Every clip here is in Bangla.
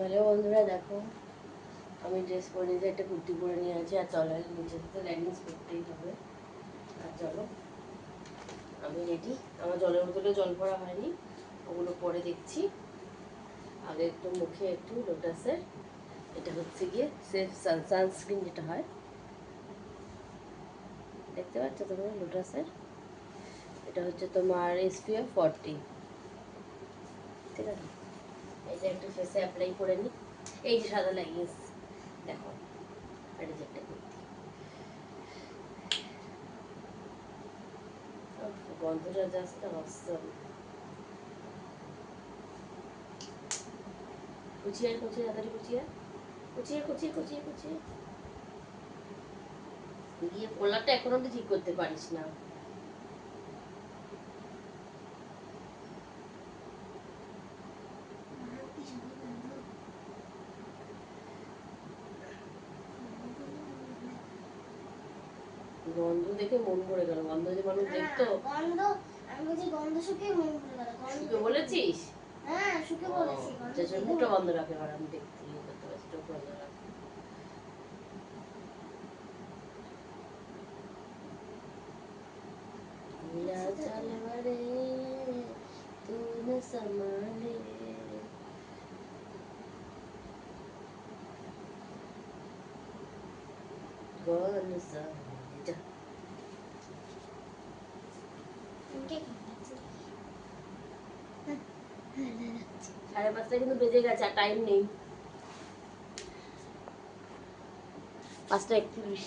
হ্যালো বন্ধুরা, দেখো আমি ড্রেস পরে নিয়েছি, একটা কুর্তি পরে নিয়ে আছি আর চলো নিচে তো লেগিংস পরতেই হবে। আর চলো আমি রেডি, আমার জলের বোতলে জল ভরা হয়নি, ওগুলো পরে দেখছি। আগে একটু মুখে একটু লোটাসের, এটা হচ্ছে গিয়ে সেফ সানস্ক্রিন যেটা হয়, দেখতে পাচ্ছ তোমরা লোটাসের, এটা হচ্ছে তোমার SPF 40, ঠিক আছে। এটা একটু ফেসে অ্যাপ্লাই করে নিই। এই যে সাদা লেগিংস দেখো, এটা যে একটা কুর্তি, গন্ধটা জাস্ট অসম। কুচিয়ে কুচিয়ে তাড়াতাড়ি কুচিয়ে কুচিয়ে কুচিয়ে কুচিয়ে কুচিয়ে গিয়ে কলারটা এখন অব্দি ঠিক করতে পারিস না। গন্ধ দেখে মন ভরে গেল, গন্ধ যে মানুষ দেখতো। গন্ধ আমি বলছি গন্ধ শুকে মন ভরে গেল। শুকে বলেছিস? হ্যাঁ শুকে বলেছি। যে মুখটা বন্ধ রাখে, আর আমি দেখতে ইয়ে করতে পারছি, চোখ বন্ধ রাখে। मिला चलवरे तू न संभाले कौन सा जा। সাড়ে পাঁচটা কিন্তু বেজে গেছে, আর টাইম নেই। 5:31।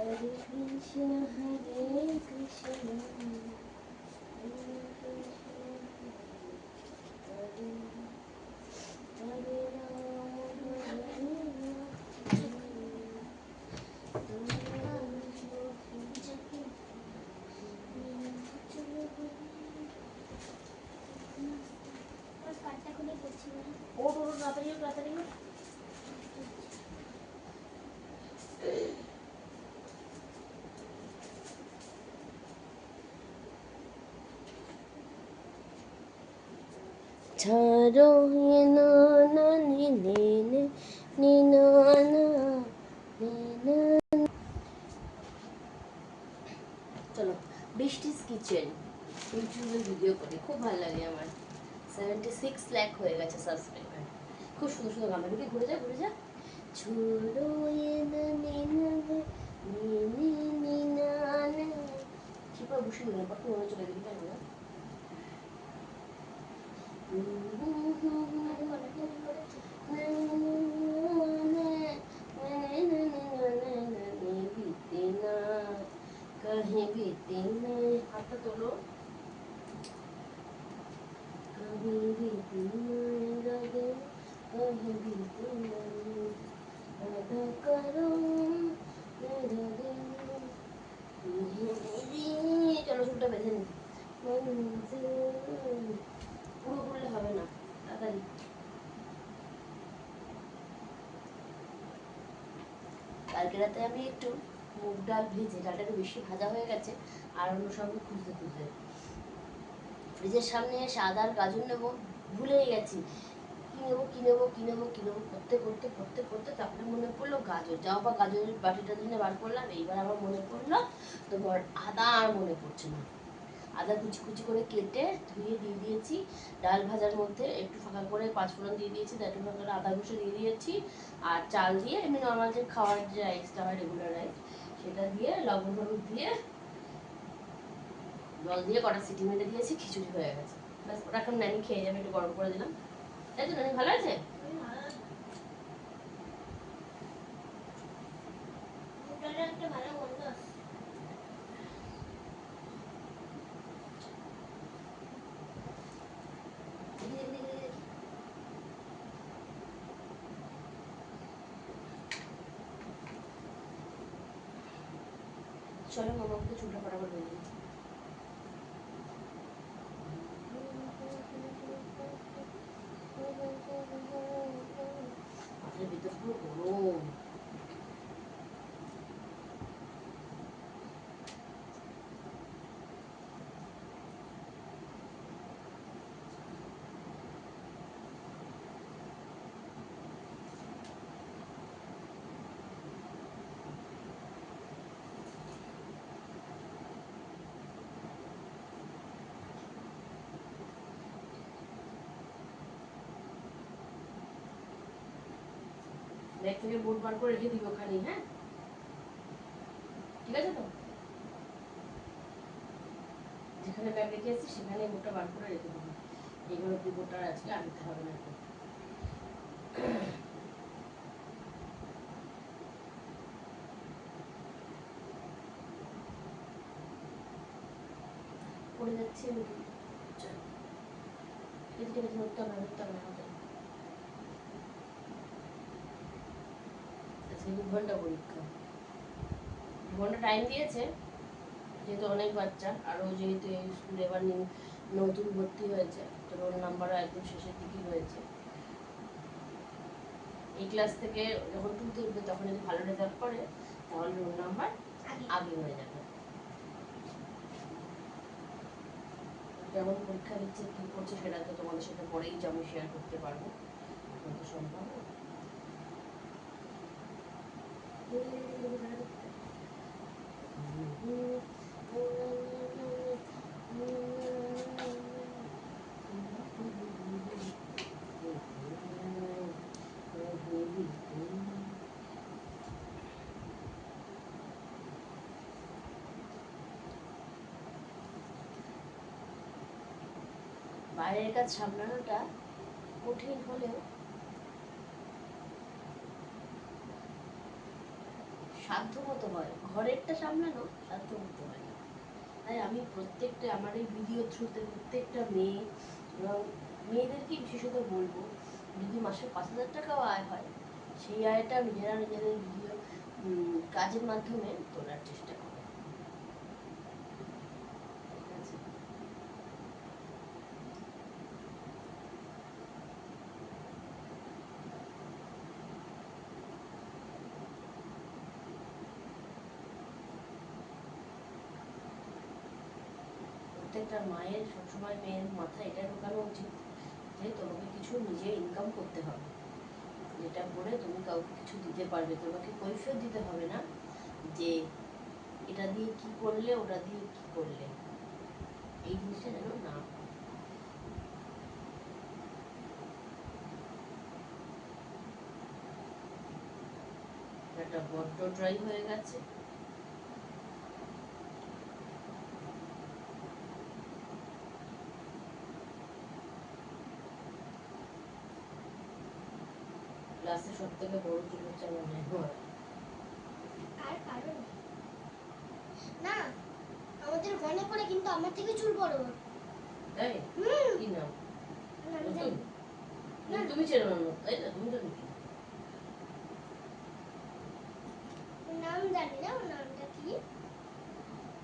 Hare Krishna, Hare Krishna, Krishna Krishna, Hare Hare Rama, Hare ছাড়ো হে নানা নে নে নানা নে। চলো বৃষ্টিস কিচেন ইউটিউবে ভিডিও করি, খুব ভালো লাগে আমার। 76 লাখ হয়ে গেছে সাবস্ক্রাইবার। খুব সুন্দর সুন্দর গান, ঢুকে ঘুরে যা ঘুরে যা। ছোড়ো এ না নে না নে নে না না। ঠিক আছে বসে নিলাম, পাখি মনে চলে গেলি কেন না। कहीं बीती नहीं, हाथ तोलो, कहीं बीती नहीं राधे, कहीं बीती नहीं राधा करो मेरा दिल। চলো চুলটা বেঁধে নি, পুরো করলে হবে না, তাড়াতাড়ি। কালকে রাতে আমি একটু মুগ ডাল ভেজে, ডালটা একটু বেশি ভাজা হয়ে গেছে, আর অন্য সঙ্গে খুঁজতে খুঁজতে ফ্রিজের সামনে এসে আদা আর গাজর নেবো, ভুলেই গেছি কি নেবো করতে করতে করতে করতে তারপরে মনে পড়লো গাজর, যাও বা গাজরের বাটিটা দিনে বার করলাম। এইবার আমার মনে পড়লো তোমার আদা, আর মনে পড়ছে না। আদা কুচি কুচি করে কেটে ধুয়ে দিয়ে দিয়েছি, ডাল ভাজার মধ্যে একটু ফাঁকা করে 5 ফোড়ন দিয়ে দিয়েছি, একটু ফাঁকা করে আদা ঘষে দিয়ে দিয়েছি, আর চাল দিয়ে এমনি নর্মাল যে খাওয়ার যে রাইসটা হয়, রেগুলার রাইস, সেটা দিয়ে লবণ হলুদ দিয়ে জল দিয়ে কটা সিটি মেরে দিয়েছি, খিচুড়ি হয়ে গেছে। ব্যাস, ওটা এখন নানি খেয়ে যাবে, একটু গরম করে দিলাম। তাই তো নানি, ভালো আছে? চলো মামাকে চুলটা ফটাফট বেঁধে দিই। মাথার ভিতর পুরো গরম। ব্যাগ থেকে বোর্ড বার করে রেখে দিবি ওখানে, হ্যাঁ ঠিক আছে তো? যেখানে ব্যাগ রেখে এসেছি সেখানে বোর্ডটা বার করে রেখে দিবি। এইগুলো তুই বোর্ডটা আজকে আনতে হবে না তো। পড়ে যাচ্ছে ঠিক আছে ধরতে হবে ধরতে হবে আমাদের। আজকে 2 ঘন্টা পরীক্ষা, 2 ঘন্টা টাইম দিয়েছে যেহেতু অনেক বাচ্চা, আরও যেহেতু এই স্কুলে এবার নতুন ভর্তি হয়েছে তো রোল নাম্বারও একদম শেষের দিকেই হয়েছে। এই ক্লাস থেকে যখন 2-তে উঠবে তখন যদি ভালো রেজাল্ট করে তাহলে রোল নাম্বার আগে হয়ে যাবে। কেমন পরীক্ষা দিচ্ছে কী করছে সেটা তো তোমাদের সাথে পরেই যে আমি শেয়ার করতে পারবো, তো সম্ভব না। বাইরের কাজ সামলানোটা কঠিন হলেও সাধ্যমতো হয়, ঘরেরটা সামলানো সাধ্যমতো হয় না। তাই আমি প্রত্যেকটা আমার এই ভিডিও থ্রুতে প্রত্যেকটা মেয়ে এবং মেয়েদেরকে বিশেষত বলবো, যদি মাসে 5,000 টাকাও আয় হয় সেই আয়টা নিজেরা নিজেদের ভিডিও কাজের মাধ্যমে তোলার চেষ্টা করো। ঠিক আছে? প্রত্যেকটা মায়ের সবসময় মেয়ের মাথায় এটা ঢোকানো উচিত যে তোমাকে কিছু নিজে ইনকাম করতে হবে, যেটা করে তুমি কাউকে কিছু দিতে পারবে, তোমাকে কৈফিয়ত দিতে হবে না যে এটা দিয়ে কি করলে ওটা দিয়ে কি করলে, এই জিনিসটা যেন না হয়। এটা বড্ড ড্রাই হয়ে গেছে। ক্লাসে সব থেকে বড় চুল হচ্ছে আমার নেহর। আর কারণ না, আমাদের মনে পড়ে কিন্তু আমার থেকে চুল বড়। তাই কি নাম? আমি জানি না তুমি চেনো না তাই না, তুমি তো দেখি নাম জানি না, ওর নামটা কি।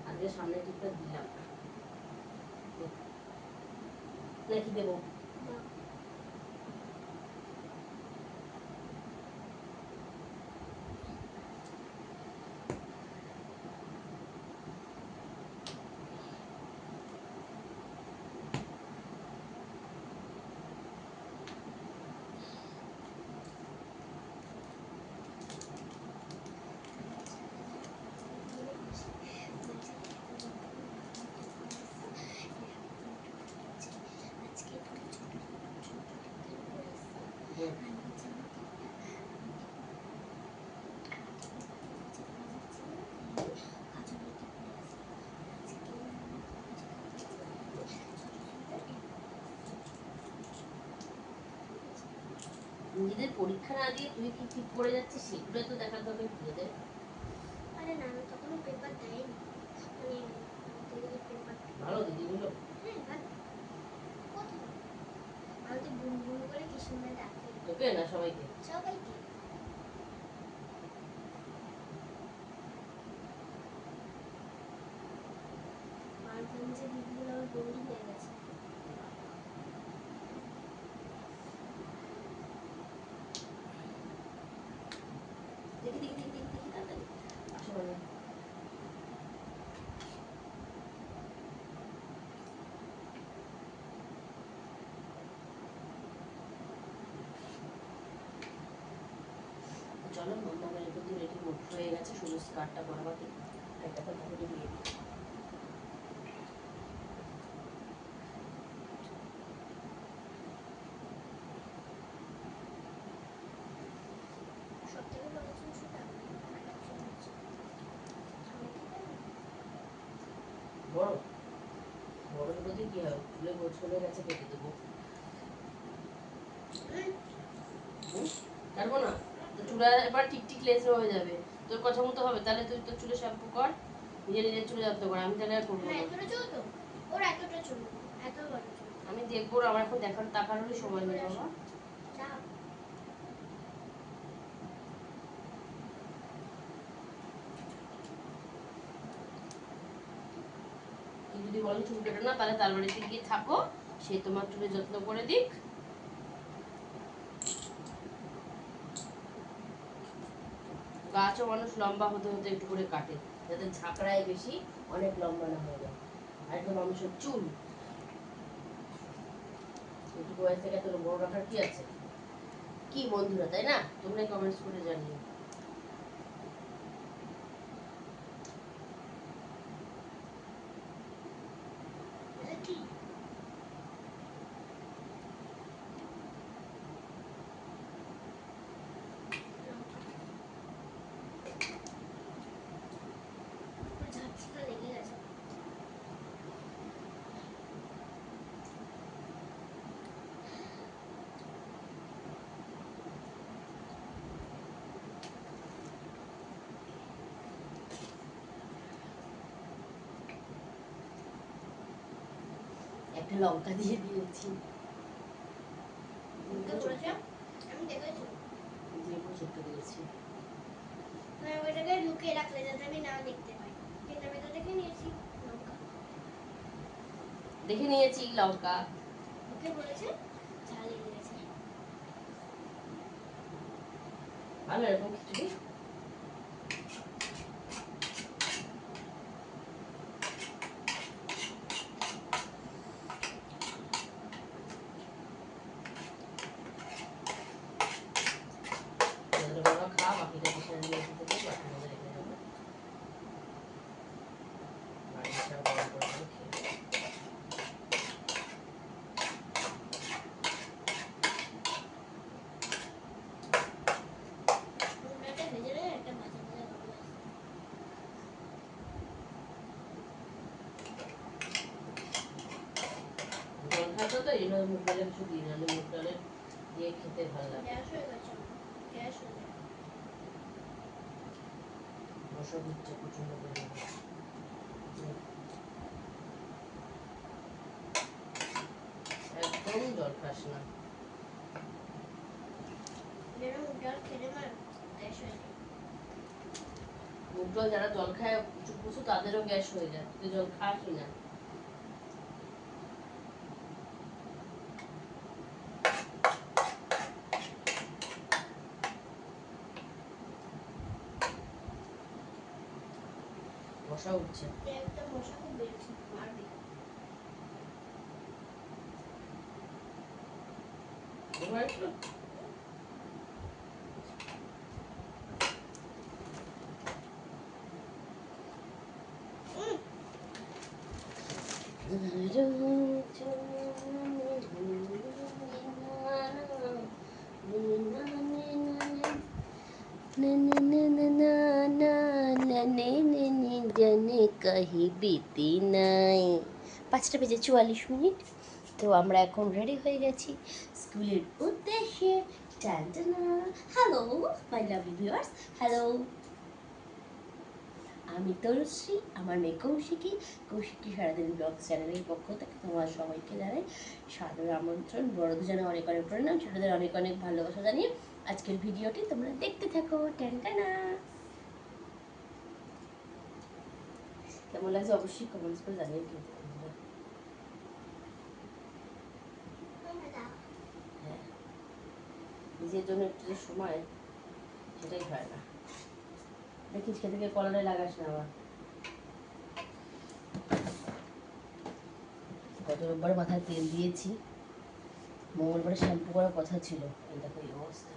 আজকে সামনে টিপটা দিলাম নাকি দেবো? নিজেদের পরীক্ষা না দিয়ে তুই কি ঠিক করে যাচ্ছিস সেগুলো তো দেখার দরকার নিজেদের। আরে না, আমি তখনও পেপার দেয়নি, মানে দিদিদের পেপার। ভালো দিদিগুলো? হ্যাঁ ভালো। কোথায় আমি তো বুনবুন করে কি সুন্দর ডাকি তোকে না সবাইকে? সবাইকে। চলো মাম্মা মেরে কিন্তু রেডি হয়ে গেছে, শুধু স্কার্টটা পরা বাকি। একটা তো তাকে দিয়ে দিই। সব থেকে বড় জিনিস ওটা। বড় বড়ের মধ্যে কি হবে, চুলে গোছ চলে গেছে, কেটে দেবো। কাটবো না তো চুলা এবার টিকটিক লেজে হয়ে যাবে। তোর কথা মতো হবে, তাহলে তুই তোর চুলে শ্যাম্পু কর, নিজে নিজের চুলে যত্ন কর, আমি তাহলে আর করবো না না। এতটা চুল তো, ওর এতটা চুল, এত বড় চুল। আমি দেখবো, আমার এখন দেখার তাকানোরই সময় নেই বাবা। যা তুই যদি বলো চুল কেটো না, তাহলে তার বাড়িতে গিয়ে থাকো, সে তোমার চুলে যত্ন করে দিক। গাছও মানুষ লম্বা হতে হতে একটু করে কাটে, যাতে ঝাঁকড়ায় বেশি অনেক লম্বা না হয়ে যায়। আর একটা মানুষের চুল একটু বয়স থেকে এত বড় রাখার কি আছে? কি বন্ধুরা, তাই না? তোমরাই কমেন্টস করে জানিও। এটা কি? ওর ঝাপসা লেগে গেছে। একটা লঙ্কা দিয়ে দিয়েছি, ওকে করেছে আমি দেখেছি। দিয়ে ছোট্ট দিয়েছি। আমি ওইটাকে লুকিয়ে রাখলে যাতে আমি না দেখতে পাই, কিন্তু আমি তো দেখে নিয়েছি লঙ্কা। দেখে নিয়েছি লঙ্কা। ওকে বলেছে ঝাল লেগে গেছে। ভালো এরকম খিচুড়ি। বাবা খা, বাকিটা কিসের দিয়ে দিতে দেবো, বাকি মধ্যে রেখে দেবো। বাড়িটা গরম করে করে খেয়ে নেবো। ওটাকে ভেজে নেয় একটা ভাজা ভাজা ভাব আসে। জল খাতো তো এই জন্য মুগ ডালে কিছু দিই, নাহলে মুগ ডালে দিয়ে খেতে ভালো লাগে। গ্যাস হয়ে গেছে আমার, গ্যাস হয়ে যায়। মশা দিচ্ছে প্রচন্ড পরিমাণে। একদম জল খাস না। যেন মুগ ডাল খেলে আমার গ্যাস হয়ে যায়। মুগ ডাল যারা জল খায় চুপ বসু, তাদেরও গ্যাস হয়ে যায়, তুই জল খাসই না। মশা উঠছে। একটা মশা খুব বেড়েছে, মারবে। এবার একটু कहीं बीती নাই। 5:44। তো আমরা এখন রেডি হয়ে গেছি স্কুলের উদ্দেশ্যে। টানটানা। Hello my lovely viewers, hello. আমি তনুশ্রী, আমার মেয়ে কৌশিকী। কৌশিকী সারাদিন ব্লগ চ্যানেলের পক্ষ থেকে তোমার সবাইকে জানাই সাদর আমন্ত্রণ। বড়দের জন্য অনেক অনেক প্রণাম, ছোটদের অনেক অনেক ভালোবাসা জানিয়ে আজকের ভিডিওটি তোমরা দেখতে থাকো। টানটানা। কেমন লাগছে অবশ্যই কমেন্টস করে জানিয়ে কিন্তু বন্ধুরা। হ্যাঁ, নিজের জন্য একটু যে সময়, সেটাই হয় না। দেখিস খেতে গিয়ে কলারে লাগাস না আবার। গত রোববার মাথায় তেল দিয়েছি, মঙ্গলবারে শ্যাম্পু করার কথা ছিল, এই দেখো এই অবস্থা।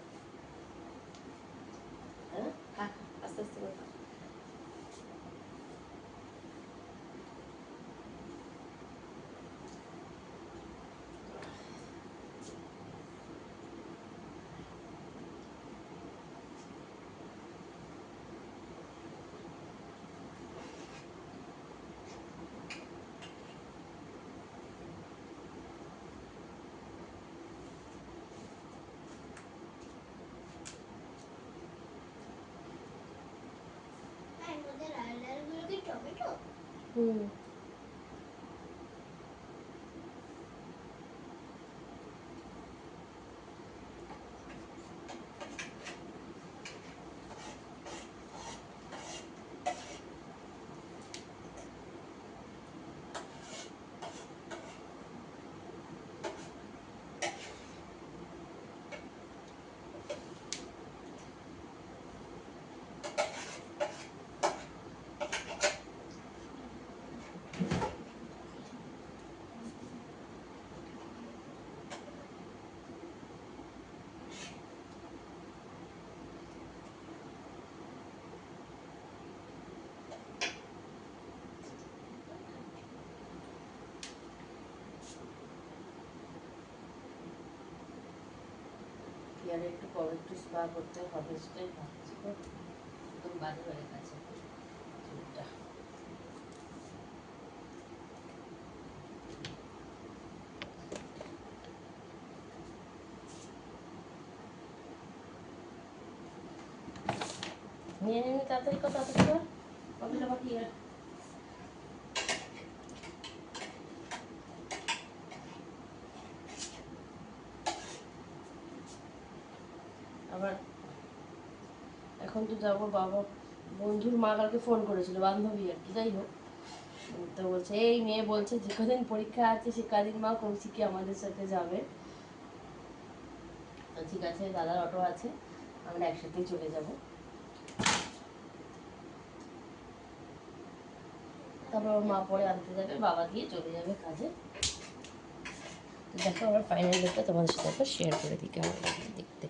হুম। আর একটু কবে একটু স্পা করতে হবে সেটাই ভাবছি। একদম বাজে হয়ে গেছে চুলটা। নিয়ে নিয়ে তাড়াতাড়ি কর, তাড়াতাড়ি কর, কতটা বাকি আর। আবার এখন তো যাবো, বাবা বন্ধুর মা কালকে ফোন করেছিল, বান্ধবী আর কি, যাই হোক। তো বলছে এই মেয়ে বলছে যে কদিন পরীক্ষা আছে সে কদিন মা কৌশিকী আমাদের সাথে যাবে। তো ঠিক আছে, দাদার অটো আছে, আমরা একসাথেই চলে যাব। তারপর ওর মা পরে আনতে যাবে, বাবা দিয়ে চলে যাবে কাজে। তো দেখো আমার ফাইনাল লুকটা তোমাদের সাথে একবার শেয়ার করে দিই, কেমন লাগে দেখতে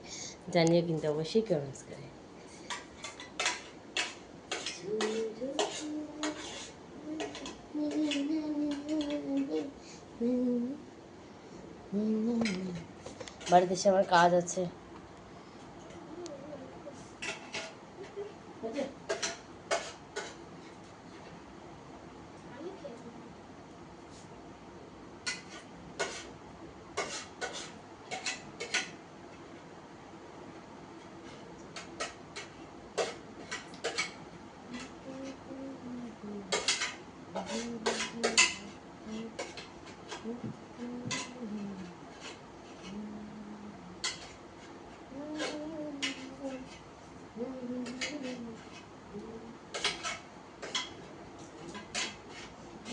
জানিয়ে কিন্তু অবশ্যই কমেন্টস করে। বাড়িতে এসে আমার কাজ আছে। আমি খেয়ে নেবো।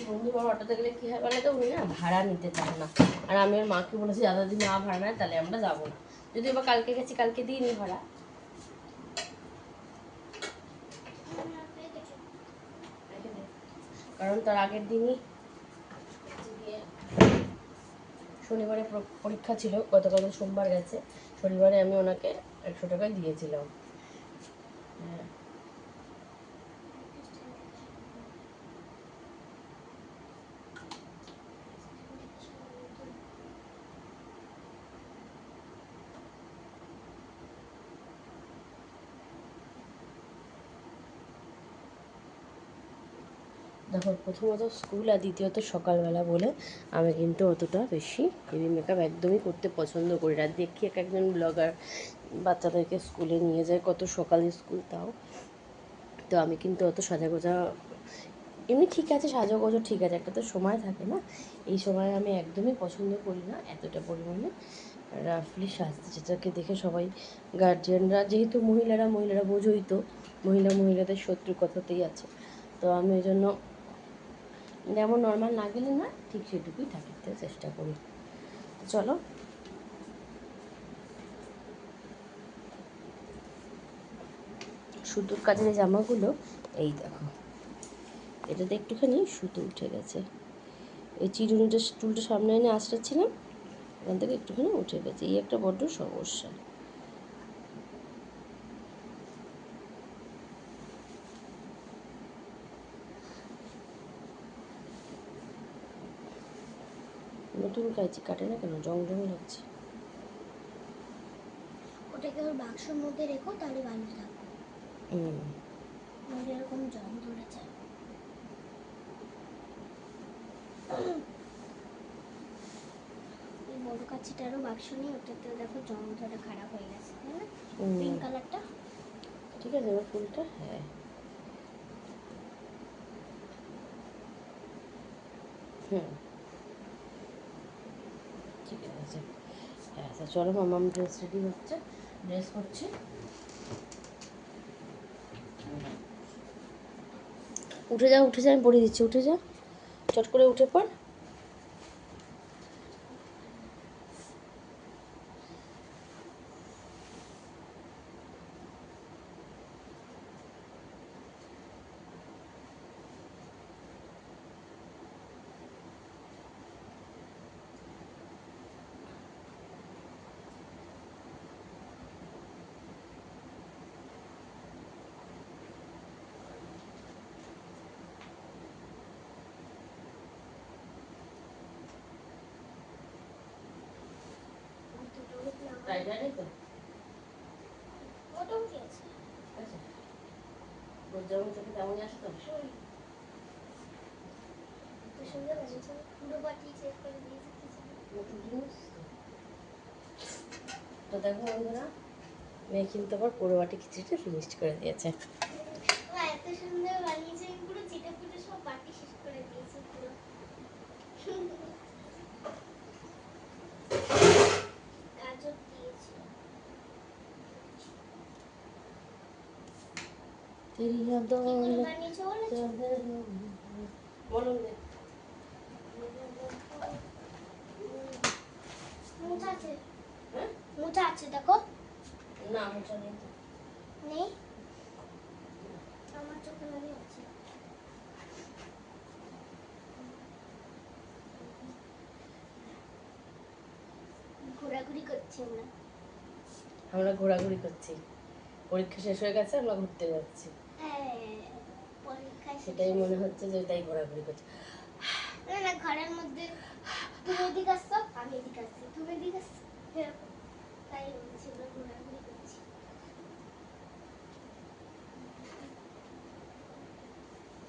বন্ধু আমার অটোতে গেলে কী হয় বলে তো, উনি না ভাড়া নিতে চান না। আর আমি ওর মাকে বলেছি দাদা যদি না ভাড়া নেয় তাহলে আমরা যাবো না। যদি এবার কালকে গেছি, কালকে দিইনি ভাড়া, কারণ তার আগের দিনই শনিবারে পরীক্ষা ছিল, গতকাল সোমবার গেছে, শনিবারে আমি ওনাকে 100 টাকায় দিয়েছিলাম। হ্যাঁ। দেখো প্রথমত স্কুল আর দ্বিতীয়ত সকালবেলা বলে আমি কিন্তু অতটা বেশি হেভি মেকআপ একদমই করতে পছন্দ করি না। দেখি এক একজন ব্লগার বাচ্চাদেরকে স্কুলে নিয়ে যায়, কত সকালে স্কুল তাও। তো আমি কিন্তু অত সাজাগোজা, এমনি ঠিক আছে সাজাগোজা ঠিক আছে, একটা তো সময় থাকে না, এই সময় আমি একদমই পছন্দ করি না এতটা পরিমাণে রাফলি সাজতে, যেটাকে দেখে সবাই গার্জিয়ানরা, যেহেতু মহিলারা বোঝোই তো, মহিলাদের শত্রু কথাতেই আছে। তো আমি ওই জন্য যেমন নর্মাল না গেলে না ঠিক সেটুকুই থাকতে চেষ্টা করি। চলো সুতোর কাজের জামাগুলো, এই দেখো এটাতে একটুখানি সুতো উঠে গেছে, এই চিরুনিটা চুলটা সামনে এনে আঁচড়াচ্ছিলাম, এখান থেকে একটুখানি উঠে গেছে, এই একটা বড্ড সমস্যা। নতুন কাঁচি কাটে না কেন, জং লাগছে। ওটাকে ওর বাক্সর মধ্যে রেখো, তাহলে ভালো থাকবে। নইলে এরকম জং ধরে যায়। এই বড় কাছিটারও বাক্স নেই, ওটাতে দেখো জং ধরে খারাপ হয়ে গেছে, তাই না? পিঙ্ক কালারটা ঠিক আছে, এবার ফুলটা, হ্যাঁ হুম, ঠিক আছে। হ্যাঁ, তো চলো মামাম ড্রেস রেডি হচ্ছে, ড্রেস করছি। উঠে যা, উঠে যা, আমি পড়িয়ে দিচ্ছি, উঠে যা, চট করে উঠে পড়। টাইটারই তো মোটামুটি আছে। আচ্ছা, তোর যেমন চোখে তেমনই আসে তো। তো সুন্দর বানিয়েছে, পুরো বাটি চেক করে দিয়েছে কিছু। নতুন জিনিস তো দেখো বন্ধুরা, মেয়ে কিন্তু আবার পুরো বাটি খিচুড়িটা ফিনিশড করে দিয়েছে। ও এত সুন্দর বানিয়েছে, আমি পুরো চেটে পুটে সব বাটি শেষ করে দিয়েছি পুরো। গাজর দিয়েছি। তেরি কি यादों করে में বানিয়েছে বলেছো? বলো দে। মোচা আছে, হ্যাঁ, মোচা আছে দেখো। না মোচা নেই তো। নেই, আমার চোখে লাগে আছে। ঘোরাঘুরি করছি আমরা। আমরা ঘোরাঘুরি করছি, পরীক্ষা শেষ হয়ে গেছে, আমরা ঘুরতে যাচ্ছি, হ্যাঁ, পরীক্ষা শেষ সেটাই হয়ে- মনে হচ্ছে যে তাই ঘোরাঘুরি করছি। না না, ঘরের মধ্যে তুমি এদিকে আসছো, আমি এদিকে আসছি, তুমি এদিকে আসছো, এরকম। তাই হচ্ছিল, ঘোরাঘুরি করছি।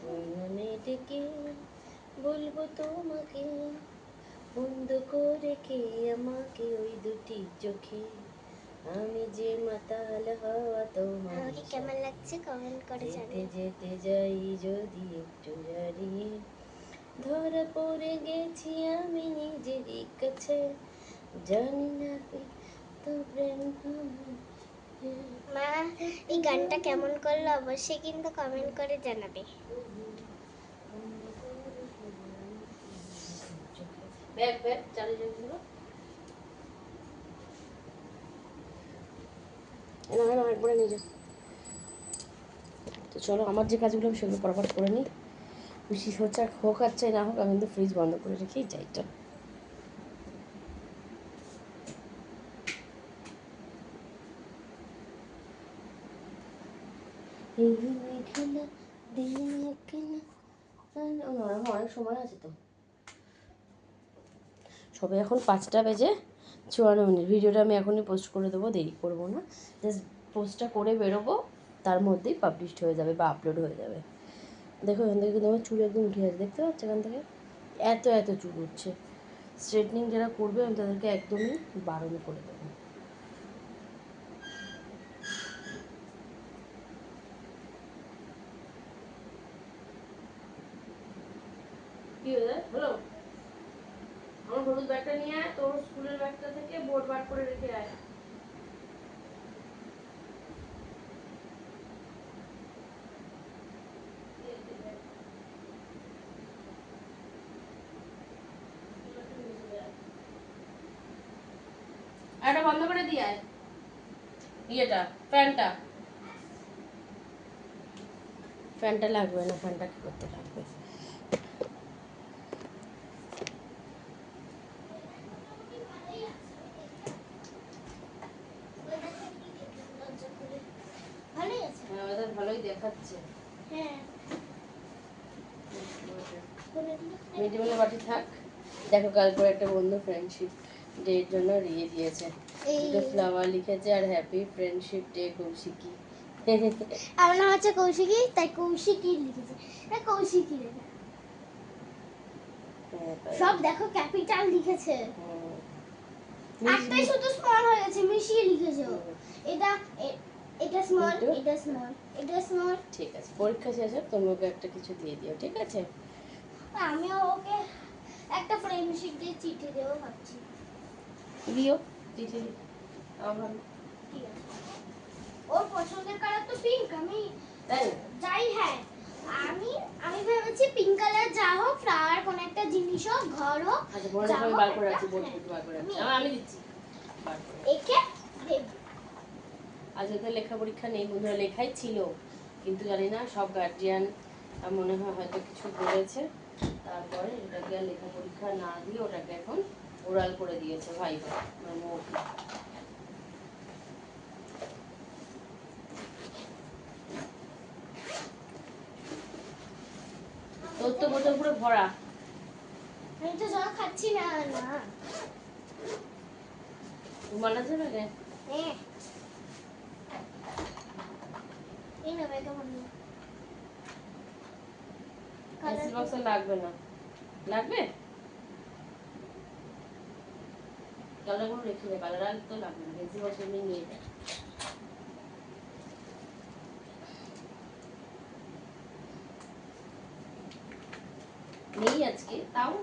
মনে ডেকে বলবো তোমাকে, বন্ধ করে কে আমাকে ওই দুটি চোখে, আমি যে মাতাল হওয়া তোমার আমাকে কেমন লাগছে কমেন্ট করে যেতে জানিও। যেতে যাই যদি একটু হারিয়ে, ধরা পড়ে গেছি আমি নিজেরই কাছে, জানি না কি তো প্রেম আমার। মা এই গানটা কেমন করলো অবশ্যই কিন্তু কমেন্ট করে জানাবে। ব্যাগ ব্যাগ চালিয়ে যাচ্ছিল না না একবারে নিয়ে যা। তো চলো, আমার যে কাজগুলো আমি সেগুলো পরপর করে নিই। বেশি সোচা হোক আর চাই না হোক, আমি কিন্তু ফ্রিজ বন্ধ করে রেখেই যাই। চল এই মেঘলা দিনে একলা, অনেক সময় আছে তো, সবে এখন 5:54। ভিডিওটা আমি এখনই পোস্ট করে দেবো, দেরি করবো না, জাস্ট পোস্টটা করে বেরোবো, তার মধ্যেই পাবলিশড হয়ে যাবে বা আপলোড হয়ে যাবে। দেখো এখান থেকে কিন্তু আমার চুল একদম উঠে আছে, দেখতে পাচ্ছ এখান থেকে এত এত চুল উঠছে। স্ট্রেটনিং যারা করবে আমি তাদেরকে একদমই বারণ করে দেবো। কি হয়ে যায় হলো, আমার হলুদ ব্যাগটা নিয়ে আয়, তোর স্কুলের ব্যাগটা থেকে বোর্ড বার করে রেখে আয়। আর এটা বন্ধ করে দিয়ে আয়, ইয়েটা ফ্যানটা, ফ্যানটা লাগবে না, ফ্যানটা কি করতে লাগবে। দরজা খুলে ভালোই আছে। হ্যাঁ ওদের ভালোই দেখাচ্ছে। হ্যাঁ, মিড ডে মিলের বাটি থাক। দেখো কাল করে একটা বন্ধু ফ্রেন্ডশিপ ডের জন্য ইয়ে দিয়েছে, এই দুটো ফ্লাওয়ার লিখেছে আর হ্যাপি ফ্রেন্ডশিপ ডে কৌশিকী। আমার নাম হচ্ছে কৌশিকী, তাই কৌশিকী লিখেছে। এটা কৌশিকী লেখা। হ্যাঁ, তাই। সব দেখো ক্যাপিটাল লিখেছে, হুম। একটাই শুধু স্মল হয়ে গেছে, মিশিয়ে লিখেছে ও। এটা এটা স্মল, কিন্তু এটা স্মল, এটা স্মল। ঠিক আছে, পরীক্ষা শেষ হোক তুমি ওকে একটা কিছু দিয়ে দিও, ঠিক আছে? আমিও ওকে একটা ফ্রেন্ডশিপ দিয়ে চিঠি দেবো ভাবছি। দিও চিঠি, আমার ভালো। ঠিক আছে, ওর পছন্দের কালার তো পিঙ্ক। আমি তাই যাই, হ্যাঁ আমি আমি ভেবেছি পিঙ্ক কালার যা হোক, ফ্লাওয়ার কোন একটা জিনিস হোক, ঘর হোক, আচ্ছা বোর্ডে যা আমি হোক বার করে একটা, রাখছি, বোর্ড হ্যাঁ, থেকে বার করে রাখছি, আমি আমি দিচ্ছি বার করে। একে দেব। আজকে তো লেখা পরীক্ষা নেই বন্ধুরা, লেখাই ছিল কিন্তু জানি না সব গার্জিয়ান মনে হয় হয়তো কিছু বলেছে, তারপরে এটাকে আর লেখা পরীক্ষা না দিয়ে ওটাকে এখন ওরাল করে দিয়েছে ভাইবা মানে মৌখিক। তোর তো বোতল পুরো ভরা। আমি তো জল খাচ্ছি না। না ঘুমানো যাবে না? হ্যাঁ, এই না ব্যাগে মনে পেন্সিল বক্সে লাগবে না, লাগবে কালারগুলো রেখে দে, কালার আর তো লাগবে না, পেন্সিল বক্সে নিয়ে যায়। নেই আজকে তাও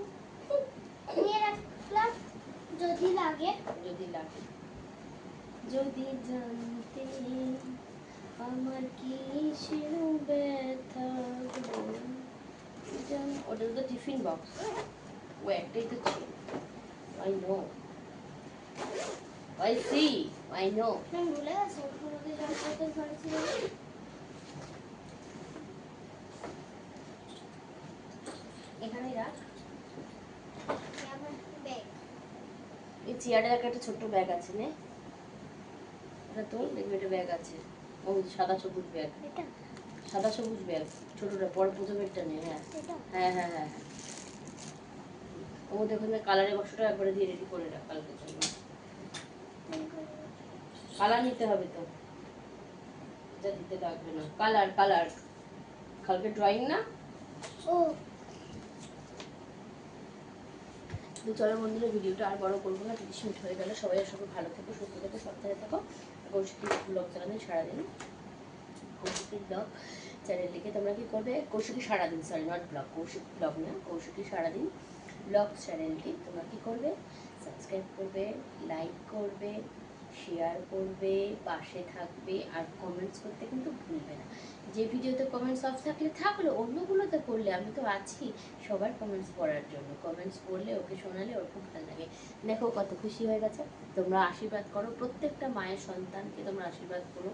নিয়ে রাখলাম যদি লাগে। যদি লাগে, যদি জানতে আমার কি শিরু ব্যথা গো। ওটা তো টিফিন বক্স, ও একটাই তো ছিল। I know, I see, I know. আমি ভুলে গেছি ওর মধ্যে জল বোতল ভরেছিল। এখানে রাখ। আমার ব্যাগ। এই চেয়ারের একটা ছোট্ট ব্যাগ আছে, নে এটা তোর, দেখবি একটা ব্যাগ আছে, ও সাদা সবুজ ব্যাগ, এটা সাদা সবুজ ব্যাগ ছোটটা, পরে প্রথমেরটা নে। হ্যাঁ এটা হ্যাঁ হ্যাঁ হ্যাঁ হ্যাঁ, ও দেখুন কালারের বক্সটা একবারে দিয়ে রেডি করে রাখ কালকের জন্য। কালার নিতে হবে তো, এটা দিতে লাগবে না, কালার কালার কালকে ড্রয়িং না। ও তো চলো বন্ধুরা, ভিডিওটা আর বড় করবো না, 30 মিনিট হয়ে গেল। সবাই সবাই ভালো থেকো, সুস্থ থেকো, সাবধানে থাকো। কৌশিকী ব্লগ চ্যানেলে সারাদিন, কৌশিকী ব্লগ চ্যানেলটিকে তোমরা কি করবে, কৌশিকী সারাদিন, sorry not blog, Kaushik blog না, কৌশিকী সারাদিন ব্লগ চ্যানেলটি তোমরা কি করবে, সাবস্ক্রাইব করবে, লাইক করবে, শেয়ার করবে, পাশে থাকবে, আর কমেন্টস করতে কিন্তু ভুলবে না। যে ভিডিওতে কমেন্টস অফ থাকলে থাকলো, অন্যগুলোতে করলে আমি তো আছি সবার কমেন্টস পড়ার জন্য। কমেন্টস পড়লে ওকে শোনালে ওর খুব ভালো লাগে। দেখো কত খুশি হয়ে গেছে। তোমরা আশীর্বাদ করো, প্রত্যেকটা মায়ের সন্তানকে তোমরা আশীর্বাদ করো।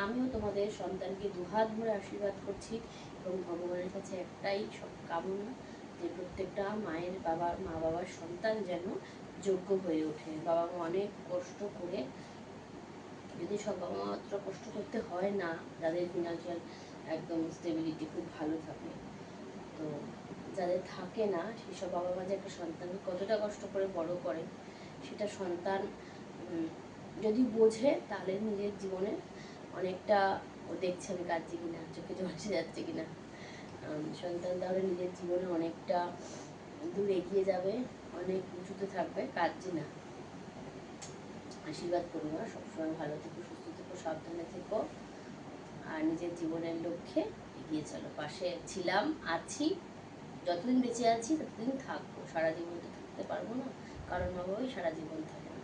আমিও তোমাদের সন্তানকে দুহাত ভরে আশীর্বাদ করছি, এবং ভগবানের কাছে একটাই সব কামনা যে প্রত্যেকটা মায়ের মা বাবার সন্তান যেন যোগ্য হয়ে ওঠে। বাবা মা অনেক কষ্ট করে, যদি সব বাবা মা অতটা কষ্ট করতে হয় না, যাদের ফিনান্সিয়াল একদম স্টেবিলিটি খুব ভালো থাকে, তো যাদের থাকে না সেই সব বাবা মা যে একটা সন্তানকে কতটা কষ্ট করে বড় করে, সেটা সন্তান যদি বোঝে তাহলে নিজের জীবনে অনেকটা, ও দেখছে আমি কাঁদছি কিনা, চোখে জল এসে যাচ্ছে কিনা, সন্তান তাহলে নিজের জীবনে অনেকটা দূর এগিয়ে যাবে, অনেক উঁচুতে থাকবে, কাঁদছি না। আশীর্বাদ করো না, সবসময় ভালো থেকো, সুস্থ থেকো, সাবধানে থেকো, আর নিজের জীবনের লক্ষ্যে এগিয়ে চলো। পাশে ছিলাম, আছি, যতদিন বেঁচে আছি ততদিন থাকবো, সারা জীবন তো থাকতে পারবো না, কারণ মা বাবাই সারা জীবন থাকে না।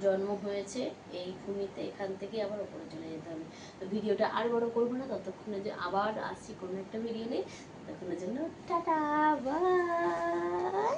জন্ম হয়েছে এই ভূমিতে, এখান থেকে আবার ওপরে চলে যেতে হবে। তো ভিডিওটা আর বড় করবো না, ততক্ষণে যে আবার আসছি কোনো একটা ভিডিও নিয়ে, ততক্ষণের জন্য টাটা বাই।